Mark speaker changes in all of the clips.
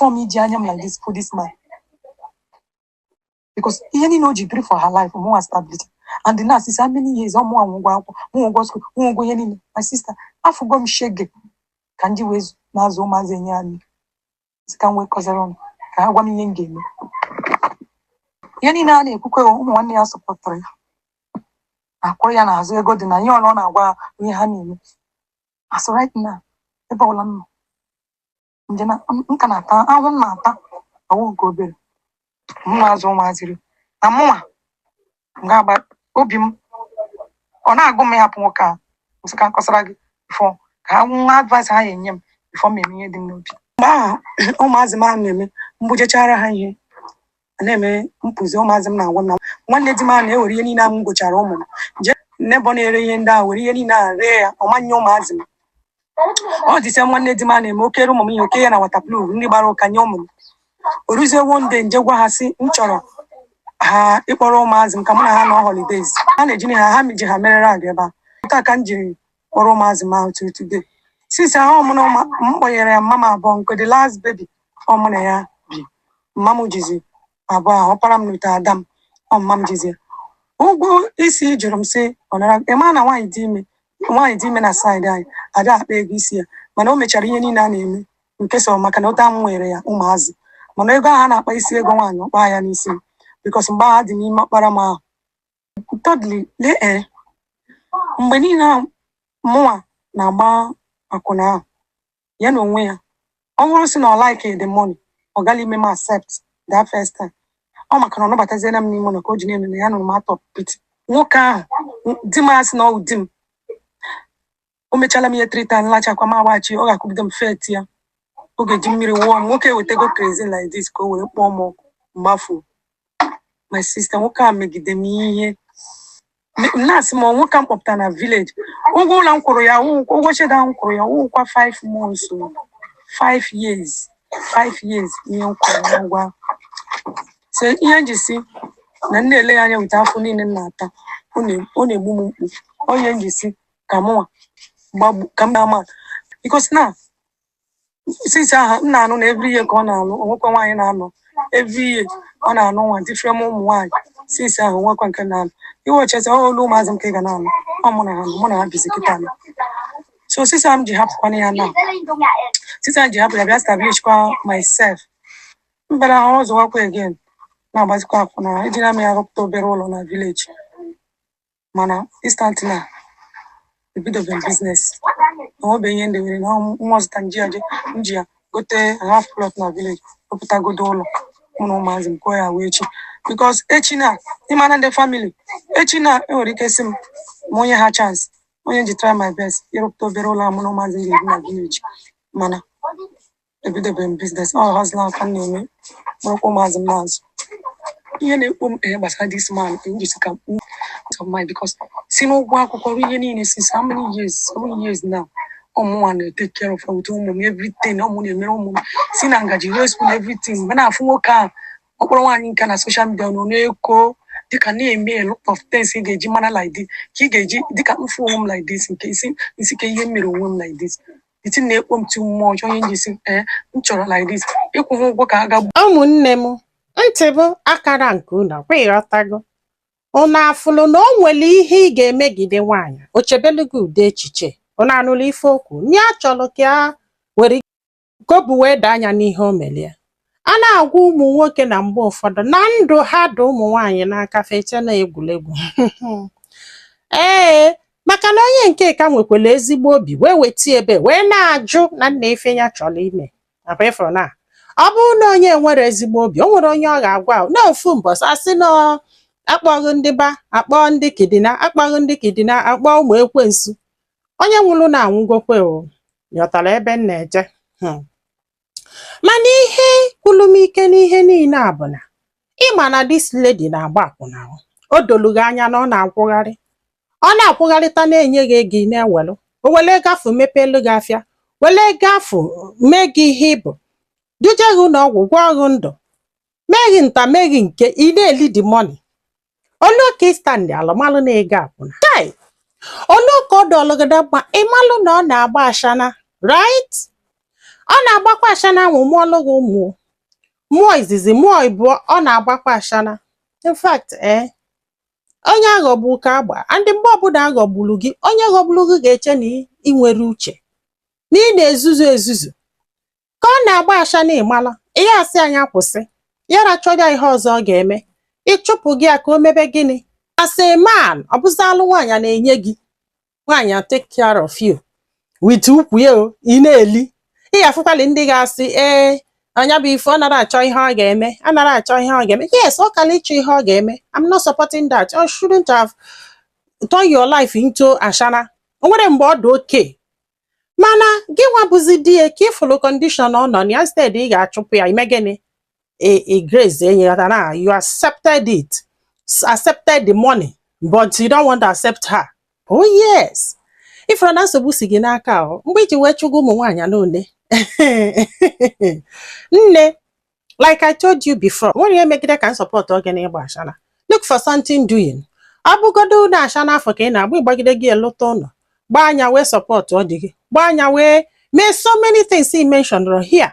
Speaker 1: before me Janyam like this for this man. Because any no pray for her life, more stability. And the nurse is how many years or more go school, won't go any my sister. I forgot me shake. Can you ways Nazo Mazeniani? Can we cause around? Can I want me in game? Yanni Nani, who 1 year support. Akoya na azu ego dị na ihe ọ na-agwa onye ha na-eme. As right now, ebe ọla nọ. Nje na nka na-ata ahụ na-ata ọwụ nke obere. M na-azụ ụmụazịrị. Na mụnwa ga-agba obi m ọ na-agụ m ịhapụ nwoke a nsị ka nkọsara gị before ka nwa advice ha enye m before m eme ihe dị m n'obi. Mgbe ahụ ụmụazị m ahụ na-eme mbujechara ha ihe na-eme mpụzi ụmụazị m na-agwa m na nwanne di m ahụ na-ewere ihe niile ahụ m gochara ụmụ m je n'ebe ọ na-ere ihe ndị ahụ were ihe niile ahụ ree ya ọmanye ụmụazị m. Ọ dịsị nwanne di m ahụ na-eme okere ụmụ m ihe oke ya na waterproof ndị gbara ụka nye ụmụ m. O ruzie one day nje gwa ha sị m chọrọ ha ịkpọrọ ụmụazị m ka mụ na ha nọ holidays. Ha na-eji ha ji ha mere rag ebe a. Taa ka m jiri kpọrọ ụmụazị m ahụ to today. Since ahụ m na m kpọnyere ya mama abụọ nke the last baby ọ mụ na ya bi. Mama m jizi abụọ ahụ ọkpara m n'ute ada m ọmụma m jizi ụgwọ isi jụrụ m sị ọ nara ịma na nwaanyị dị ime na saịdị anyị ada akpa ego isi ya mana o mechara ihe niile a na-eme nke so maka na ụta m nwere ya ụmụazị mana ego ahụ a na-akpa isi ego nwaanyị ọkpa ya n'isi because mgbe ahụ dị n'ime ọkpara m ahụ. Thirdly, mgbe niile mụnwa na-agba akwụna ahụ ya na onwe ya ọ bụrụ sị na ọ like the money ọ gaghị ime m accept that first time. Ọ maka na ọ nabataziela m n'ime ụlọ ka o ji na-eme ya nụrụ m atọ piti. Nwoke ahụ di m asị na ọ di m o mechala m ihe 3 times lachakwa m agbachi ọ ga-akwụgide m fet ya ọ ga-eji mmiri wụọ m. Nwoke wetego crazy like this ka o were kpọọ m mgbafu. My sister nwoke a megide m ihe na-asị m nwoke m kpọpụta na village ụgwọ ụlọ m kwụrụ ya ụgwọ cheda m kwụrụ ya ụgwọkwa 5 months 5 years ihe m kwụrụ ya ụgwọ. So ihe njisi na nne ele anya wute afọ niile m na-ata ọ na-egbu m mkpu. Onye njisi ka mụnwa gbagbu ka m na-ama because na since aha m na-anụ na every year ka ọ na-anụ onwekwa nwaanyị na-anọ every year ọ na-anụ nwa different ụmụ nwaanyị since ahụ nwekwa nke na-anụ iwechezi olu ụmụazị m ka ị ga na-anụ ọ mụ na ha bizi kịta na so since m ji hapụkwana ya na since m ji hapụ ya bịa establish kwa myself m bịara ha ọzọwakwa again na-agbazikwa akwụna ejina m ya rụpụta obere ụlọ na village mana instant na ebidobe business ọbe ihe ndị were na nwa zụta nji ya gote half plot na village rụpụtagodo ụlọ mụ na ụmụazị m kụọ ya wee echi because echi na ịmana ndị family echi na enwere ike sị m ma onye ha chance onye ji try my best ịrụpụta obere ụlọ mụ na ụmụazị m ga-ebi na village mana ebidobe business ọ hazla aka na-eme mụrụkwa ụmụazị m n'azụ. Ihe na-ekpo m gbasara this man njisi ka of mine because si n'ụgwọ akwụkwọ ihe niile since how many years now ọmụnwa na-take care of ụmụ m everything ọmụ na-emere ụmụ m si na ngaji wee spoon everything mgbe na-afụ nwoke ahụ ọkpọrọ nwaanyị nke na social media nọ na-eko dịka na-eme a lot of things ị ga-eji mana like this ka ị ga-eji dịka mfu onwe m like this nke isi ka ihe mere onwe m like this iti na-ekpo m too much onye njisi m chọrọ like this ịkwụ ha ụgwọ ka a ga
Speaker 2: ụmụnne m ntị bụ akara nke unu kwa ịghọtago unu afụlụ na o nwere ihe ị ga-emegide nwaanyị o chebelu gị ụdị echiche unu anụla ife okwu nye achọrọ ka a were gobu wee daa anya n'ihe o melie. A na-agwa ụmụ nwoke na mgbe ụfọdụ na ndụ ha dị ụmụ nwaanyị n'aka feche na egwuregwu maka na onye nke ka nwekwara ezigbo obi wee weta ebe wee na-ajụ na nna ife ya chọrọ ime afọ na ọ bụrụ na onye nwere ezigbo obi o nwere onye ọ ga-agwa na ofu mbọsị asị na akpọghị ndị ba akpọ ndị kidina akpọghị ndị kidina akpọ ụmụ ekwensu onye nwụrụ na anwụgokwe yọtara ebe m na-eje. Mana ihe kwulu m ike n'ihe niile a bụ na ịma na this lady na-agba akwụna o dolughị anya na ọ na-akwụgharịta na-enye gị ego ị na-ewelu o wele gafu mepelu gị afịa wele gafu mee gị ihe ịbụ duje gị n'ọgwụ gwọọ gị ndụ mee gị nta mee gị nke ị na-eli the money oluka stand alụmalụ na-ego akwụna oluka ọ dọlụgide mma ịmalụ na ọ na-agba ashana right ọ na-agbakwa ashana ahụ mụọlụ gị ụmụ mmụọ izizi mmụọ ịbụọ ọ na-agbakwa ashana. In fact onye aghọgbu ka agba ndị mgbe ọbụla aghọgburu gị onye ghọgburu gị ga-eche na ị nwere uche na ị na-ezuzu ezuzu ka ọ na-agba ashana ịmala ihe asị anya kwụsị ya rachọrọ ihe ọzọ ọ ga-eme ịchụpụ gị ya ka o mebe gịnị as a man ọ bụzalụ nwaanyị na-enye gị nwaanyị take care of you with ukwu ya ị na-eli ị ga-afụkwali ndị ga-asị anya bụ ife ọ nara achọ ihe ọ ga-eme anara achọ ihe ọ ga-eme. Yes, ọ kala ịchọ ihe ọ ga-eme. I'm not supporting that. You shouldn't have turned your life into ashana. O nwere mgbe ọ dị oke mana gị nwa bụzi di ya ka ịfụlụ condition ọ nọ ya instead ị ga-achụpụ ya ime gịnị grace enyere na you accepted it, accepted the money but you don't want to accept her. Oh yes, ifụrụ na nsogbu si gị n'aka mgbe iji wee chụgo ụmụ nwaanyị n'one nne, like I told you before, when you make that support organ ashana, look for something doing. Abugodo na ashana for kena, we bagide gi a lot on. Banya we support or dig. Banya we may so many things he mentioned right here.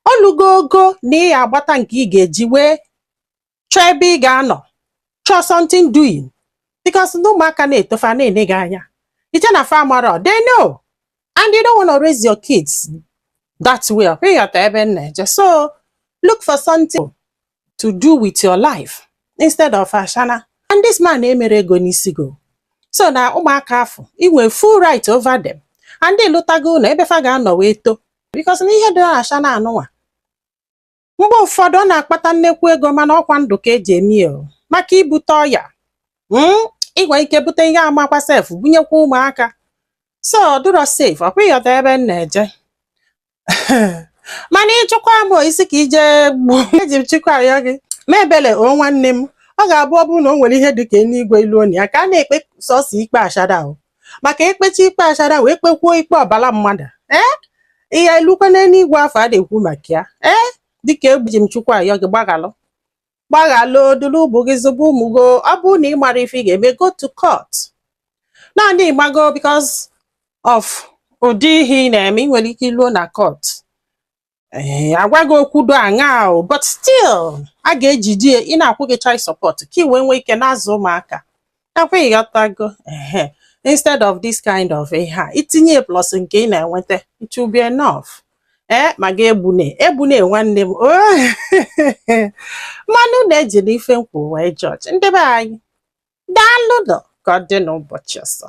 Speaker 2: Olugo ni abatan gige we try big ano. Try something doing. Because no makane to fane neganya. It's a farmer, they know. And you don't want to raise your kids that way. So look for something to do with your life instead of ashana. And this man emerego nisigo. So now umaka afọ inwe full right over them. And they lutago na ebefa ga no weto because n'ihe dị ashana anụwa. Mgbe ụfọdụ na-akpata nnekwu ego mana ọkwa ndụ ka eji eme o maka ibute ọya. Ịgwa ike bute ihe amakwa sef bunyekwa ụmụaka. So duro safe ọkwa ịghọta ebe na-eje. Mana ịchụkwa m isi ka ije gbuo eji m chịkwa ya gị mebele o nwanne m ọ ga-abụ ọ bụrụ na o nwere ihe dị ka eluigwe ilu oni aka na-ekpe sọsọ ikpe ashara o maka ekpechi ikpe ashara wee kpekwuo ikpe ọbala mmadụ ihe ilukwe n'eluigwe afọ a na-ekwu maka ya dịka eji m chụkwa ya gị gbaghalụ dulu ụbụ gị zụbụ ụmụ go ọ bụ na ị mara ife ị ga-eme go to court naanị ịgbago because of ụdị ihe ị na-eme ị nwere ike iluo na court agwaghị okwu do aṅa but still a ga-ejide ị na-akwụ gị child support ka ị wee nwee ike na-azụ ụmụaka akwa ịghọtago instead of this kind of itinye plus nke ị na-enweta it will be enough ma ga egbune nwanne m mmanụ na-eji n'ife nkwụ wee judge ndị be anyị daalụ ka ọ dị n'ụbọchị ọzọ.